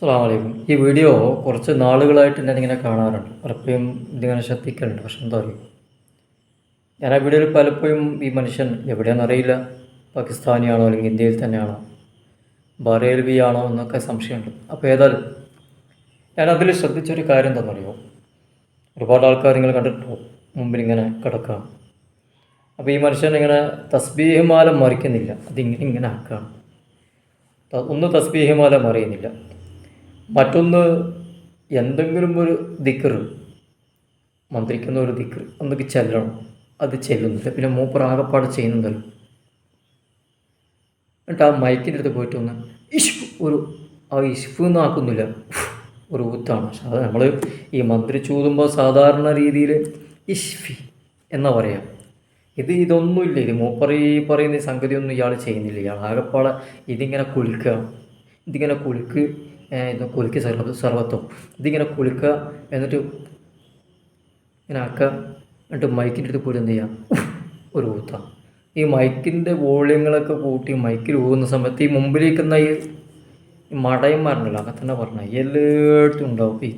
അസ്സലാമലൈക്കും. ഈ വീഡിയോ കുറച്ച് നാളുകളായിട്ട് ഞാനിങ്ങനെ കാണാറുണ്ട്, പലപ്പോഴും ഇതിങ്ങനെ ശ്രദ്ധിക്കലുണ്ട്. പക്ഷെ എന്താ അറിയും, ഞാൻ ആ വീഡിയോയിൽ പലപ്പോഴും ഈ മനുഷ്യൻ എവിടെയാണെന്നറിയില്ല, പാകിസ്ഥാനിയാണോ അല്ലെങ്കിൽ ഇന്ത്യയിൽ തന്നെയാണോ, ബറേൽവിയാണോ എന്നൊക്കെ സംശയമുണ്ട്. അപ്പോൾ ഏതായാലും ഞാൻ അതിൽ ശ്രദ്ധിച്ചൊരു കാര്യം എന്താണെന്നറിയോ, ഒരുപാട് ആൾക്കാർ നിങ്ങൾ കണ്ടിട്ടുണ്ടോ മുമ്പിൽ ഇങ്ങനെ കിടക്കാം. അപ്പോൾ ഈ മനുഷ്യൻ ഇങ്ങനെ തസ്ബീഹ് മാല മറിക്കുന്നില്ല, അതിങ്ങനെ ഇങ്ങനെ ആക്കുകയാണ്. ഒന്ന് തസ്ബീഹ് മാല മറിയുന്നില്ല, മറ്റൊന്ന് എന്തെങ്കിലും ഒരു ദിക്റ്, മന്ത്രിക്കുന്ന ഒരു ദിക്റ് എന്തൊക്കെ ചെല്ലണം, അത് ചെല്ലുന്നില്ല. പിന്നെ മൂപ്പർ ആകപ്പാട് ചെയ്യുന്നുണ്ടല്ലോ. എന്നിട്ട് ആ മൈക്കിൻ്റെ അടുത്ത് പോയിട്ട് ഒന്ന് ആ ഇഷ്ഫ് ഒന്നും ആക്കുന്നില്ല, ഒരു ഊത്താണ്. പക്ഷെ അത് നമ്മൾ ഈ മന്ത്രിച്ചൂതുമ്പോൾ സാധാരണ രീതിയിൽ ഇഷ്ഫി എന്നാ പറയാം. ഇതൊന്നുമില്ല. ഇത് മൂപ്പർ ഈ പറയുന്ന സംഗതിയൊന്നും ഇയാൾ ചെയ്യുന്നില്ല. ഇയാൾ ആകപ്പാടെ ഇതിങ്ങനെ കുലുക്കുക, ഇതിങ്ങനെ കുലുക്ക്, ഇത് കുലുക്കി സർവത്തോ ഇതിങ്ങനെ കുലുക്കുക, എന്നിട്ട് ഇങ്ങനെ ആക്കുക. എന്നിട്ട് മൈക്കിൻ്റെ അടുത്ത് പോയിട്ട് എന്ത് ചെയ്യാം, ഒരു ഊത്ത. ഈ മൈക്കിൻ്റെ വോള്യങ്ങളൊക്കെ കൂട്ടി മൈക്കിൽ ഊതുന്ന സമയത്ത് ഈ മുമ്പിലേക്കുന്ന ഈ മടയന്മാരുണ്ടല്ലോ, അങ്ങനെ തന്നെ പറഞ്ഞാൽ എല്ലായിടത്തും ഉണ്ടാവും ഈ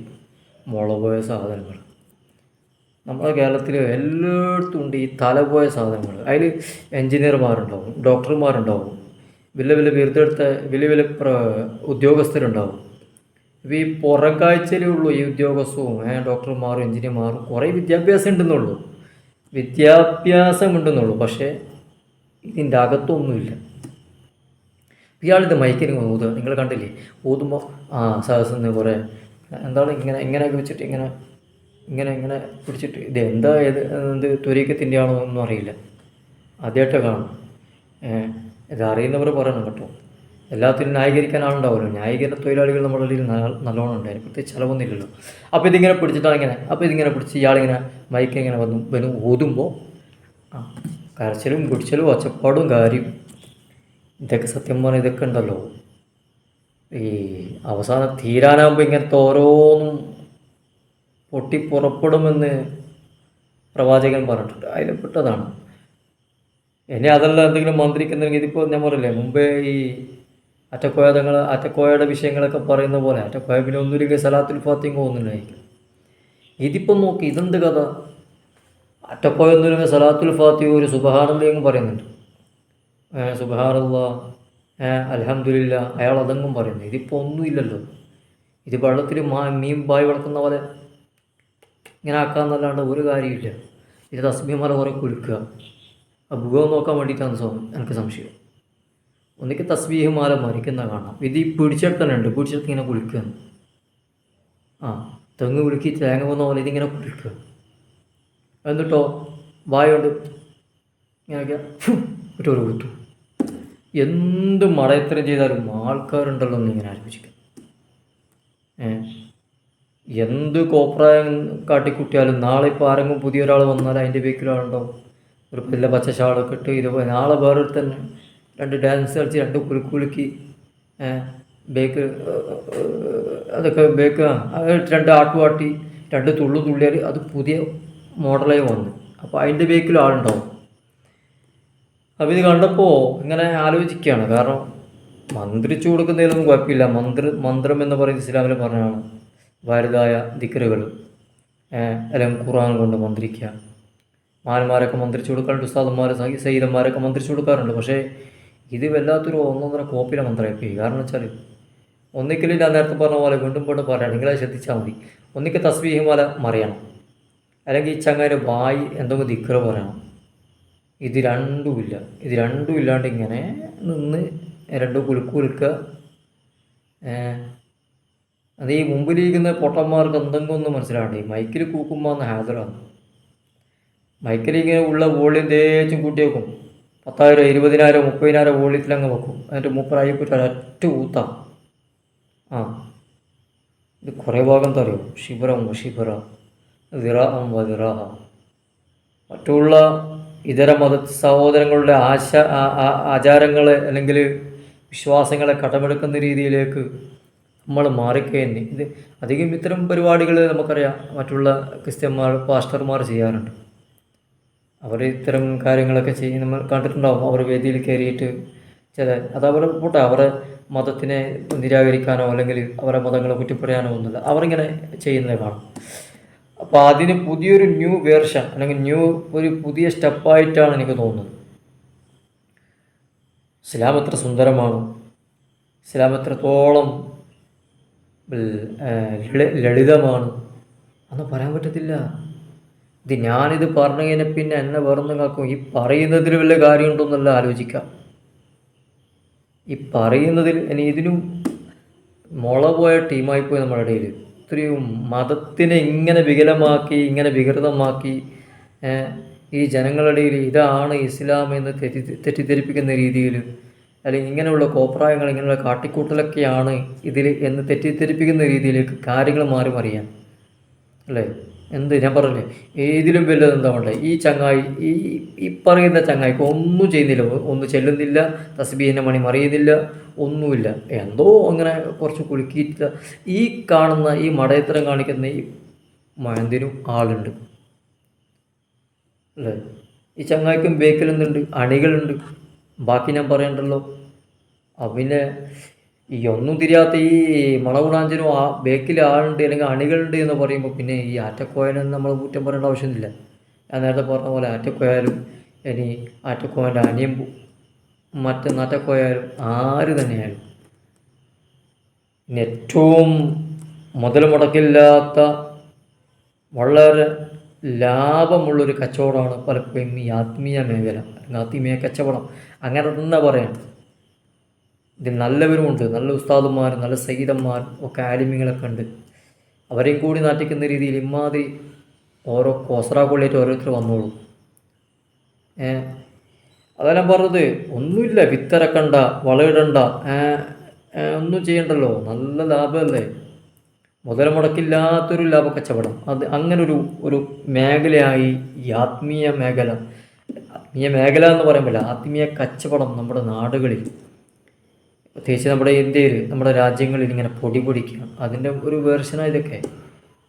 മുളപോയ സാധനങ്ങൾ. നമ്മുടെ കേരളത്തിൽ എല്ലായിടത്തും ഉണ്ട് ഈ തലപോയ സാധനങ്ങൾ. അതിൽ എൻജിനീയർമാരുണ്ടാവും, ഡോക്ടർമാരുണ്ടാവും, വലിയ വലിയ ബിരുദെടുത്ത വലിയ വലിയ ഉദ്യോഗസ്ഥരുണ്ടാവും. ഇപ്പോൾ ഈ പുറം കാഴ്ചയിലേ ഉള്ളൂ ഈ ഉദ്യോഗസ്ഥവും ഡോക്ടർമാരും എഞ്ചിനീയർമാരും. കുറേ വിദ്യാഭ്യാസം ഉണ്ടെന്നുള്ളൂ, പക്ഷേ ഇതിൻ്റെ അകത്തൊന്നുമില്ല. ഇയാളിത് മൈക്കിന് ഊതുക, നിങ്ങൾ കണ്ടില്ലേ, ഊതുമ്പോൾ സഹസിന്ന് കുറേ എന്താണ് ഇങ്ങനെയൊക്കെ വെച്ചിട്ട് ഇങ്ങനെ പിടിച്ചിട്ട് ഇത് എന്ത് ത്വരീക്കത്തിൻ്റെ ആണോ ഒന്നും അറിയില്ല, ആദ്യമായിട്ട് കാണും. ഇത് അറിയുന്നവർ പറയണം കേട്ടോ. എല്ലാത്തിനും ന്യായീകരിക്കാൻ ആളുണ്ടാവുമല്ലോ, ന്യായീകരണ തൊഴിലാളികൾ നമ്മുടെ ഇടയിൽ നല്ലോണം ഉണ്ടായിരുന്നു, പ്രത്യേകിച്ച് ചിലവൊന്നുമില്ലല്ലോ. അപ്പോൾ ഇതിങ്ങനെ പിടിച്ചിട്ടാണ് ഇതിങ്ങനെ പിടിച്ച് ഇയാളിങ്ങനെ മൈക്കിങ്ങനെ വന്ന് ഊതുമ്പോൾ കരച്ചിലും പിടിച്ചലും ഒച്ചപ്പാടും കാര്യം ഇതൊക്കെ സത്യം പറഞ്ഞാൽ ഇതൊക്കെ ഉണ്ടല്ലോ. ഈ അവസാനം തീരാനാകുമ്പോൾ ഇങ്ങനത്തെ ഓരോന്നും പൊട്ടിപ്പുറപ്പെടുമെന്ന് പ്രവാചകൻ പറഞ്ഞിട്ടുണ്ട്, അതിൽ പെട്ടതാണ്. ഇനി അതല്ല എന്തെങ്കിലും മന്ത്രിക്കുന്നെങ്കിൽ ഇതിപ്പോൾ ഞാൻ പറയില്ലേ, മുമ്പേ ഈ അറ്റക്കോയയുടെ വിഷയങ്ങളൊക്കെ പറയുന്ന പോലെ അറ്റക്കോയ പിന്നെ ഒന്നുമില്ലെങ്കിൽ സലാത്തുൽ ഫാത്തിഹ പോകുന്നുണ്ടായിരിക്കും. ഇതിപ്പം നോക്കി, ഇതെന്ത് കഥ, അറ്റക്കോയ ഒന്നുമില്ലെങ്കിൽ സലാത്തുൽ ഫാത്തിഹ ഒരു സുബ്ഹാനല്ലാഹ് പറയുന്നുണ്ട്, സുബ്ഹാനല്ലാഹ് അൽഹംദുലില്ലാ, അയാൾ അതെങ്കും പറയുന്നു. ഇതിപ്പോൾ ഒന്നുമില്ലല്ലോ. ഇത് വെള്ളത്തിൽ മീൻ ബായി വളർത്തുന്ന പോലെ ഇങ്ങനെ ആക്കാമെന്നല്ലാണ്ട് ഒരു കാര്യമില്ല. ഇത് തസ്ബീഹ് മാല കുറേ കുലുക്കുക, മുഖം നോക്കാൻ വേണ്ടിയിട്ടാണ് എനിക്ക് സംശയം. ഒന്നിക്ക് തസ്ബീഹ് മാല മരിക്കുന്ന കാണാം, ഇത് ഈ പിടിച്ചെടുത്ത് തന്നെ ഉണ്ട്, പിടിച്ചെടുത്ത് ഇങ്ങനെ കുളിക്കുകയാണ്. തെങ്ങ് കുലുക്കി തേങ്ങ വന്ന പോലെ ഇതിങ്ങനെ കുളിക്കുക. എന്നിട്ടോ വായുണ്ട് ഇങ്ങനെയൊക്കെ ഒരു കുത്തു. എന്ത് മടയത്തരം ചെയ്താലും ആൾക്കാരുണ്ടല്ലോ എന്ന് ഇങ്ങനെ ആലോചിക്കും. എന്ത് കോപ്രായം കാട്ടിക്കുട്ടിയാലും നാളെ ഇപ്പോൾ ആരെങ്കിലും പുതിയൊരാൾ വന്നാൽ അതിൻ്റെ ബേക്കിലാളുണ്ടാവും, ഒരു വലിയ പച്ച ഷാളൊക്കെ ഇട്ട്. ഇതുപോലെ നാളെ വേറൊരു തന്നെ 2 ഡാൻസ് കളിച്ച് 2 കുലുക്കി ബേക്ക് അതൊക്കെ ബേക്ക് 2 ആട്ടുവാട്ടി 2 തുള്ളിയാൽ അത് പുതിയ മോഡലായി വന്നു. അപ്പോൾ അതിൻ്റെ ബേക്കിൽ ആളുണ്ടാവും. അപ്പോൾ ഇത് കണ്ടപ്പോൾ ഇങ്ങനെ ആലോചിക്കുകയാണ്. കാരണം മന്ത്രിച്ചു കൊടുക്കുന്നതിലൊന്നും കുഴപ്പമില്ല. മന്ത്രം എന്ന് പറയുന്നത് ഇസ്ലാമിൽ പറഞ്ഞതാണ്, വലുതായ ദിക്റുകൾ അല്ലെങ്കിൽ ഖുർആൻ കൊണ്ട് മന്ത്രിക്കുക. മാന്മാരൊക്കെ മന്ത്രിച്ചു കൊടുക്കാറുണ്ട്, ഉസ്താദന്മാർ സയ്യിദന്മാരൊക്കെ മന്ത്രിച്ചു കൊടുക്കാറുണ്ട്. പക്ഷേ ഇത് വല്ലാത്തൊരു ഒന്നൊന്നര കോപ്പിലെ മന്ത്രമായിപ്പോയി. കാരണം വെച്ചാൽ ഒന്നിക്കൽ ഞാൻ നേരത്തെ പറഞ്ഞ പോലെ വീണ്ടും പറയാം, നിങ്ങളത് ശ്രദ്ധിച്ചാൽ മതി. ഒന്നിക്ക് തസ്ബീഹ് മാല മറിയണം, അല്ലെങ്കിൽ ഈ ചങ്ങാൻ്റെ വായി എന്തെങ്കിലും ദിക്റ് പറയണം. ഇത് രണ്ടും ഇല്ലാണ്ട് ഇങ്ങനെ നിന്ന് 2 കുലുക്കുക. അത് ഈ മുമ്പിലിരിക്കുന്ന പൊട്ടന്മാർക്ക് എന്തെങ്കിലും ഒന്ന് മനസ്സിലാവണ്ടേ, ഈ മൈക്കിൽ കൂക്കുമ്പോൾ ഒന്ന് ഹാജറാണ്. മൈക്കിലിങ്ങനെ ഉള്ള വോളിയം തേച്ചും കൂട്ടി വെക്കും, 10,000 20,000 30,000 വോളിയത്തിലങ്ങ് വെക്കും. എന്നിട്ട് മൂപ്പരായിപ്പോയിട്ട് ഒരൊറ്റ ഊത്താം. ഇത് കുറേ ഭാഗം തറിയോ, ഷിബറ ദിറാഅം വദിറാഹ. മറ്റുള്ള ഇതര മത സഹോദരങ്ങളുടെ ആചാരങ്ങളെ അല്ലെങ്കിൽ വിശ്വാസങ്ങളെ കടമെടുക്കുന്ന രീതിയിലേക്ക് നമ്മൾ മാറിക്കഴിഞ്ഞ് ഇത് അധികം ഇത്തരം പരിപാടികൾ നമുക്കറിയാം മറ്റുള്ള ക്രിസ്ത്യന്മാർ പാസ്റ്റർമാർ ചെയ്യാറുണ്ട്. അവർ ഇത്തരം കാര്യങ്ങളൊക്കെ ചെയ്യും, നമ്മൾ കണ്ടിട്ടുണ്ടാവും. അവർ വേദിയിൽ കയറിയിട്ട് ചില അതവരെ പോട്ടെ, അവരെ മതത്തിനെ നിരാകരിക്കാനോ അല്ലെങ്കിൽ അവരെ മതങ്ങളെ കുറ്റപ്പറയാനോ ഒന്നുമില്ല, അവരിങ്ങനെ ചെയ്യുന്നത് കാണും. അപ്പോൾ അതിന് പുതിയൊരു ന്യൂ വേർഷൻ അല്ലെങ്കിൽ ഒരു പുതിയ സ്റ്റെപ്പായിട്ടാണ് എനിക്ക് തോന്നുന്നത്. ഇസ്ലാം എത്ര സുന്ദരമാണ്, ഇസ്ലാം എത്രത്തോളം ലളിതമാണ് അന്ന് പറയാൻ പറ്റത്തില്ല. ഞാനിത് പറഞ്ഞു കഴിഞ്ഞാൽ പിന്നെ എന്നെ വേറൊന്നും കാക്കും. ഈ പറയുന്നതിൽ വല്ല കാര്യമുണ്ടോയെന്നല്ല ആലോചിക്കാം. ഈ പറയുന്നതിൽ ഇനി ഇതിനും മുള പോയ ടീമായിപ്പോയി നമ്മുടെ ഇടയിൽ. ഇത്രയും മതത്തിനെ ഇങ്ങനെ വികലമാക്കി ഇങ്ങനെ വികൃതമാക്കി ഈ ജനങ്ങളുടെ ഇടയിൽ ഇതാണ് ഇസ്ലാം എന്ന് തെറ്റിദ്ധരിപ്പിക്കുന്ന രീതിയിൽ, അല്ലെങ്കിൽ ഇങ്ങനെയുള്ള കോപ്രായങ്ങൾ ഇങ്ങനെയുള്ള കാട്ടിക്കൂട്ടലൊക്കെയാണ് ഇതിൽ എന്ന് തെറ്റിദ്ധരിപ്പിക്കുന്ന രീതിയിലേക്ക് കാര്യങ്ങൾ മാറി മറിയാൻ അല്ലേ. ഞാൻ പറഞ്ഞില്ലേ, ഏതിലും വലുത് എന്താ വേണ്ടത്? ഈ ചങ്ങായി ഈ പറയുന്ന ചങ്ങായിക്ക് ഒന്നും ചെയ്യുന്നില്ല, ഒന്നും ചെല്ലുന്നില്ല, തസ്ബീഹിൻ്റെ മണി മറിയുന്നില്ല, ഒന്നുമില്ല. എന്തോ അങ്ങനെ കുറച്ച് കുലുക്കിയിട്ട് ഈ കാണുന്ന ഈ മടയത്തരം കാണിക്കുന്ന ഈ മഴന്തിനും ആളുണ്ട് അല്ലേ. ഈ ചങ്ങായിക്കും ബേക്കിലെന്തുണ്ട്? അണികളുണ്ട്. ബാക്കി ഞാൻ പറയണ്ടല്ലോ. പിന്നെ ഈ ഒന്നും തിരിയാത്ത ഈ മണഗുണാഞ്ചനും ബേക്കിൽ ആളുണ്ട് അല്ലെങ്കിൽ അണികളുണ്ട് എന്ന് പറയുമ്പോൾ പിന്നെ ഈ ആറ്റക്കോയനെന്ന് നമ്മൾ കുറ്റം പറയേണ്ട ആവശ്യമൊന്നുമില്ല. ഞാൻ നേരത്തെ പറഞ്ഞ പോലെ ആറ്റക്കോയാലും ഇനി ആറ്റക്കോയൻ്റെ അനിയൻ മറ്റേ നാറ്റക്കോയാലും ആര് തന്നെയായാലും ഏറ്റവും മുതൽ മുടക്കില്ലാത്ത വളരെ ലാഭമുള്ളൊരു കച്ചവടമാണ് പലപ്പോഴും ഈ ആത്മീയ മേഖല അല്ലെങ്കിൽ ആത്മീയ കച്ചവടം. അങ്ങനെ തന്നെ പറയാം. ഇതിൽ നല്ലവരുമുണ്ട്, നല്ല ഉസ്താദുമാർ, നല്ല സയ്യിദന്മാർ ഒക്കെ ആലിമ്യങ്ങളൊക്കെ ഉണ്ട്. അവരെയും കൂടി നാട്ടിക്കുന്ന രീതിയിൽ ഇമാതിരി ഓരോ കോസറ കൊള്ളിയിട്ട് ഓരോരുത്തർ വന്നോളൂ. അതെല്ലാം പറഞ്ഞത് ഒന്നുമില്ല, വിത്തിറക്കണ്ട, വളയിടണ്ട, ഒന്നും ചെയ്യണ്ടല്ലോ, നല്ല ലാഭമല്ലേ. മുതൽ മുടക്കില്ലാത്തൊരു ലാഭക്കച്ചവടം. അത് ഒരു മേഖലയായി ഈ ആത്മീയ മേഖല എന്ന് പറയുമ്പോൾ ആത്മീയ കച്ചവടം നമ്മുടെ നാടുകളിൽ, പ്രത്യേകിച്ച് നമ്മുടെ ഇന്ത്യയിൽ, നമ്മുടെ രാജ്യങ്ങളിൽ ഇങ്ങനെ പൊടിക്കുകയാണ്. അതിൻ്റെ ഒരു വേർഷനാണ് ഇതൊക്കെ.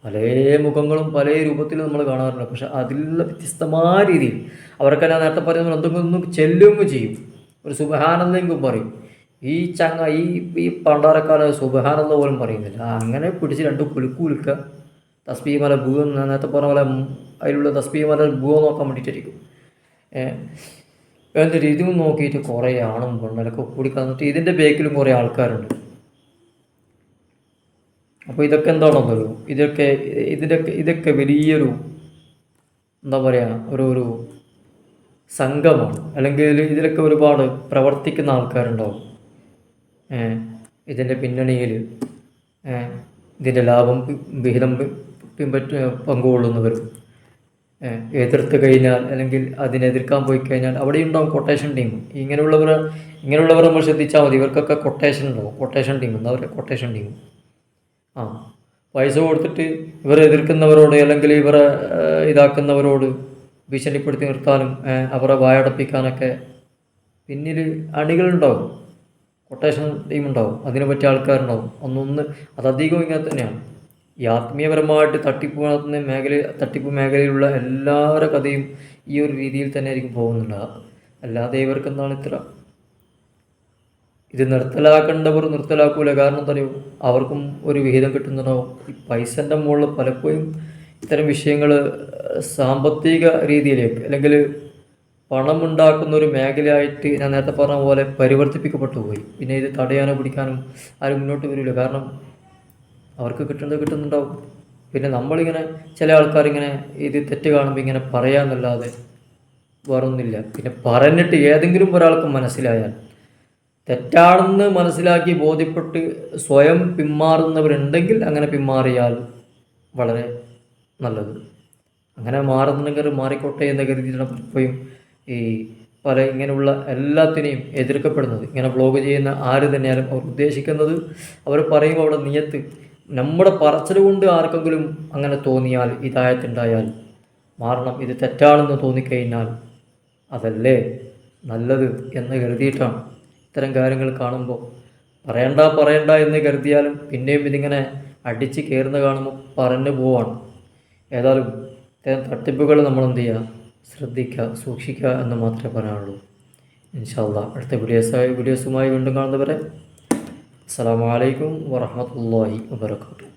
പല മുഖങ്ങളും പല രൂപത്തിലും നമ്മൾ കാണാറുണ്ട്. പക്ഷെ അതിലുള്ള വ്യത്യസ്തമായ രീതിയിൽ അവർക്കെല്ലാം നേരത്തെ പറയുന്നത് എന്തെങ്കിലും ചെല്ലുകയും ചെയ്യും. ഒരു സുബ്ഹാനല്ലെങ്കിലും പറയും. ഈ പണ്ടാരക്കാലം സുബ്ഹാനല്ല പോലും പറയുന്നില്ല. അങ്ങനെ പിടിച്ച് രണ്ട് കുലുക്കുക, തസ്ബീഹ് മല ഭൂ നേരത്തെ പറഞ്ഞ പോലെ അതിലുള്ള തസ്ബീഹ് മല ഭൂ നോക്കാൻ വേണ്ടിയിട്ടായിരിക്കും. എന്നിട്ട് ഇതും നോക്കിയിട്ട് കുറേ ആണും പെണ്ണലൊക്കെ കൂടി കന്നിട്ട് ഇതിൻ്റെ ബേക്കിലും കുറേ ആൾക്കാരുണ്ട്. അപ്പോൾ ഇതൊക്കെ എന്താണെന്നല്ലോ, ഇതൊക്കെ വലിയൊരു എന്താ പറയുക, ഒരു സംഘമാണ്. അല്ലെങ്കിൽ ഇതിലൊക്കെ ഒരുപാട് പ്രവർത്തിക്കുന്ന ആൾക്കാരുണ്ടാവും. ഇതിൻ്റെ പിന്നണിയിൽ ഇതിൻ്റെ ലാഭം വിഹിതം പങ്കുകൊള്ളുന്നവരും എതിർത്ത് കഴിഞ്ഞാൽ അല്ലെങ്കിൽ അതിനെതിർക്കാൻ പോയി കഴിഞ്ഞാൽ അവിടെ ഉണ്ടാവും കൊട്ടേഷൻ ടീം. ഇങ്ങനെയുള്ളവർ നമ്മൾ ശ്രദ്ധിച്ചാൽ മതി. ഇവർക്കൊക്കെ കൊട്ടേഷൻ ഉണ്ടാവും. കൊട്ടേഷൻ ടീം എന്താ പറയുക, കൊട്ടേഷൻ ടീം. പൈസ കൊടുത്തിട്ട് ഇവരെ എതിർക്കുന്നവരോട് അല്ലെങ്കിൽ ഇവരെ ഇതാക്കുന്നവരോട് ഭീഷണിപ്പെടുത്തി നിർത്താനും അവരെ വായടപ്പിക്കാനൊക്കെ പിന്നിൽ അണികളുണ്ടാവും, കൊട്ടേഷൻ ടീം ഉണ്ടാവും, അതിനെ പറ്റിയ ആൾക്കാരുണ്ടാവും. അതധികവും ഇങ്ങനെ തന്നെയാണ്. ഈ ആത്മീയപരമായിട്ട് തട്ടിപ്പ് മേഖലയിലുള്ള എല്ലാവരുടെ കഥയും ഈ ഒരു രീതിയിൽ തന്നെ ആയിരിക്കും പോകുന്നുണ്ടാവുക. അല്ലാതെ ഇവർക്ക് എന്താണ് ഇത്ര ഇത് നിർത്തലാക്കേണ്ടവർ നിർത്തലാക്കൂല. കാരണം എന്താ പറയുക, അവർക്കും ഒരു വിഹിതം കിട്ടുന്നുണ്ടാവും. ഈ പൈസൻ്റെ മുകളിൽ പലപ്പോഴും ഇത്തരം വിഷയങ്ങൾ സാമ്പത്തിക രീതിയിലേക്ക് അല്ലെങ്കിൽ പണമുണ്ടാക്കുന്ന ഒരു മേഖലയായിട്ട് ഞാൻ നേരത്തെ പറഞ്ഞ പോലെ പരിവർത്തിപ്പിക്കപ്പെട്ടു പോയി. പിന്നെ ഇത് തടയാനോ പിടിക്കാനും ആരും മുന്നോട്ട് വരില്ല. കാരണം അവർക്ക് കിട്ടുന്നുണ്ടാവും. പിന്നെ നമ്മളിങ്ങനെ ചില ആൾക്കാരിങ്ങനെ ഇത് തെറ്റ് കാണുമ്പോൾ ഇങ്ങനെ പറയാമെന്നല്ലാതെ വേറൊന്നുമില്ല. പിന്നെ പറഞ്ഞിട്ട് ഏതെങ്കിലും ഒരാൾക്ക് മനസ്സിലായാൽ, തെറ്റാണെന്ന് മനസ്സിലാക്കി ബോധ്യപ്പെട്ട് സ്വയം പിന്മാറുന്നവരുണ്ടെങ്കിൽ അങ്ങനെ പിന്മാറിയാൽ വളരെ നല്ലത്. അങ്ങനെ മാറുന്നുണ്ടെങ്കിൽ മാറിക്കോട്ടെ എന്ന് കരുതിയിട്ടാണ് പലപ്പോഴും ഈ പല ഇങ്ങനെയുള്ള എല്ലാത്തിനെയും എതിർക്കപ്പെടുന്നത്. ഇങ്ങനെ വ്ലോഗ് ചെയ്യുന്ന ആര് തന്നെയാലും അവർ ഉദ്ദേശിക്കുന്നത്, അവർ പറയുമ്പോൾ അവിടെ നിയത്ത് നമ്മുടെ പറച്ചിൽ കൊണ്ട് ആർക്കെങ്കിലും അങ്ങനെ തോന്നിയാൽ, ഹിദായത്തുണ്ടായാൽ മാറണം, ഇത് തെറ്റാണെന്ന് തോന്നിക്കഴിഞ്ഞാൽ അതല്ലേ നല്ലത് എന്ന് കരുതിയിട്ടാണ് ഇത്തരം കാര്യങ്ങൾ കാണുമ്പോൾ. പറയണ്ട എന്ന് കരുതിയാലും പിന്നെയും ഇതിങ്ങനെ അടിച്ച് കയറുന്ന കാണുമ്പോൾ പറഞ്ഞു പോവാണ്. ഏതായാലും ഇത്തരം തട്ടിപ്പുകൾ നമ്മൾ എന്ത് ചെയ്യുക, ശ്രദ്ധിക്കുക, സൂക്ഷിക്കുക എന്ന് മാത്രമേ പറയാനുള്ളൂ. ഇൻഷാ അല്ലാഹ് അടുത്ത വീഡിയോസുമായി വീണ്ടും കാണുന്നവരെ അസ്സലാമു അലൈക്കും വറഹ്മത്തുള്ളാഹി വബറകാതുഹു.